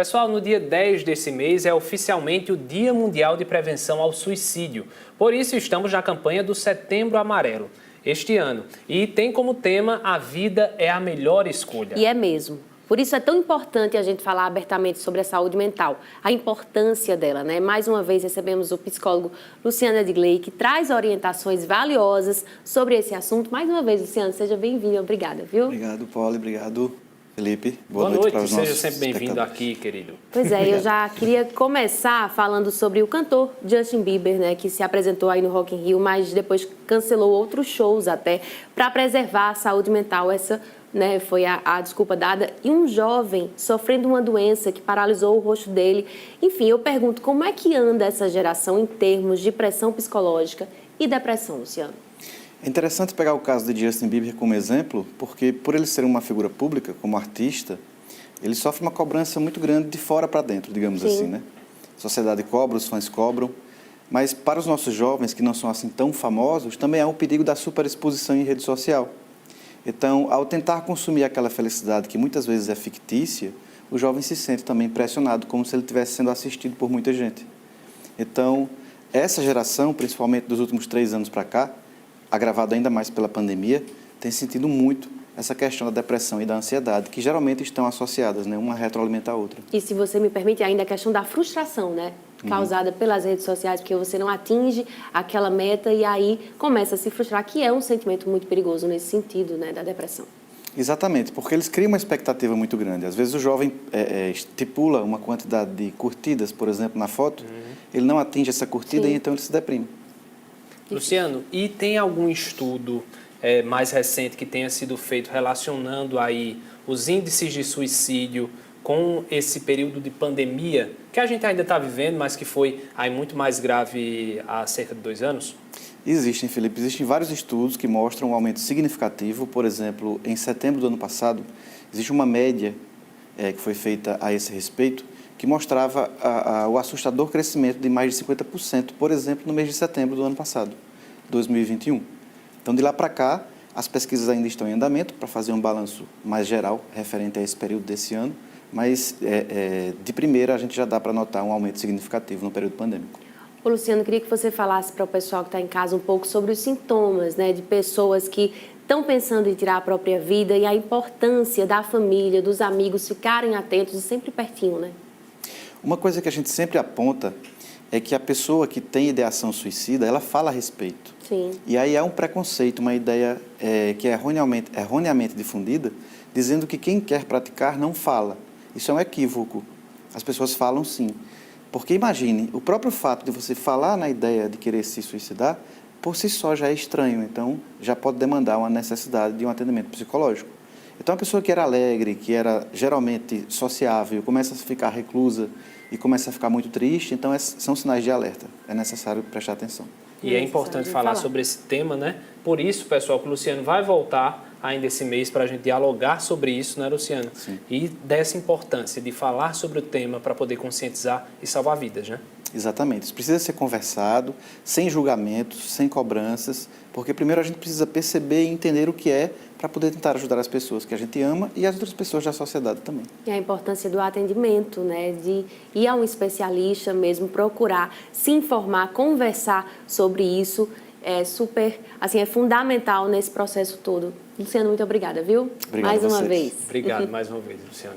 Pessoal, no dia 10 desse mês é oficialmente o Dia Mundial de Prevenção ao Suicídio. Por isso estamos na campanha do Setembro Amarelo este ano. E tem como tema A Vida é a Melhor Escolha. E é mesmo. Por isso é tão importante a gente falar abertamente sobre a saúde mental, a importância dela, né? Mais uma vez recebemos o psicólogo Luciano Edgley, que traz orientações valiosas sobre esse assunto. Mais uma vez, Luciano, seja bem-vindo. Obrigada, viu? Obrigado, Paulo. Obrigado, Felipe. Boa noite, seja sempre bem-vindo aqui, querido. Pois é, eu já queria começar falando sobre o cantor Justin Bieber, né, que se apresentou aí no Rock in Rio, mas depois cancelou outros shows até para preservar a saúde mental. Essa, né, foi a desculpa dada. E um jovem sofrendo uma doença que paralisou o rosto dele. Enfim, eu pergunto, como é que anda essa geração em termos de pressão psicológica e depressão, Luciano? É interessante pegar o caso de Justin Bieber como exemplo, porque por ele ser uma figura pública, como artista, ele sofre uma cobrança muito grande de fora para dentro, digamos Sim. assim, né? A sociedade cobra, os fãs cobram, mas para os nossos jovens, que não são assim tão famosos, também há o perigo da superexposição em rede social. Então, ao tentar consumir aquela felicidade que muitas vezes é fictícia, o jovem se sente também pressionado, como se ele estivesse sendo assistido por muita gente. Então, essa geração, principalmente dos últimos 3 anos para cá, agravado ainda mais pela pandemia, tem sentido muito essa questão da depressão e da ansiedade, que geralmente estão associadas, né? Uma retroalimenta a outra. E se você me permite, ainda a questão da frustração, né? Causada pelas redes sociais, porque você não atinge aquela meta e aí começa a se frustrar, que é um sentimento muito perigoso nesse sentido, né, da depressão. Exatamente, porque eles criam uma expectativa muito grande. Às vezes o jovem estipula uma quantidade de curtidas, por exemplo, na foto, ele não atinge essa curtida e então ele se deprime. Luciano, e tem algum estudo mais recente que tenha sido feito relacionando aí os índices de suicídio com esse período de pandemia, que a gente ainda está vivendo, mas que foi aí muito mais grave há cerca de 2 anos? Existem, Felipe, existem vários estudos que mostram um aumento significativo. Por exemplo, em setembro do ano passado, existe uma média que foi feita a esse respeito, que mostrava o assustador crescimento de mais de 50%, por exemplo, no mês de setembro do ano passado, 2021. Então, de lá para cá, as pesquisas ainda estão em andamento para fazer um balanço mais geral referente a esse período desse ano, mas de primeira a gente já dá para notar um aumento significativo no período pandêmico. Ô, Luciano, queria que você falasse para o pessoal que está em casa um pouco sobre os sintomas, né, de pessoas que estão pensando em tirar a própria vida e a importância da família, dos amigos ficarem atentos e sempre pertinho, né? Uma coisa que a gente sempre aponta é que a pessoa que tem ideação suicida, ela fala a respeito. Sim. E aí há um preconceito, uma ideia que é erroneamente difundida, dizendo que quem quer praticar não fala. Isso é um equívoco. As pessoas falam sim. Porque imagine, o próprio fato de você falar na ideia de querer se suicidar, por si só já é estranho. Então, já pode demandar uma necessidade de um atendimento psicológico. Então, a pessoa que era alegre, que era geralmente sociável, começa a ficar reclusa e começa a ficar muito triste, então são sinais de alerta. É necessário prestar atenção. E é importante falar sobre esse tema, né? Por isso, pessoal, que o Luciano vai voltar ainda esse mês para a gente dialogar sobre isso, né, Luciano? Sim. E dessa importância de falar sobre o tema para poder conscientizar e salvar vidas, né? Exatamente. Isso precisa ser conversado, sem julgamentos, sem cobranças, porque primeiro a gente precisa perceber e entender o que é para poder tentar ajudar as pessoas que a gente ama e as outras pessoas da sociedade também. E a importância do atendimento, né, de ir a um especialista mesmo, procurar se informar, conversar sobre isso, é super, assim, é fundamental nesse processo todo. Luciano, muito obrigada, viu? Obrigado mais a uma vocês. vez. Obrigado mais uma vez, Luciano.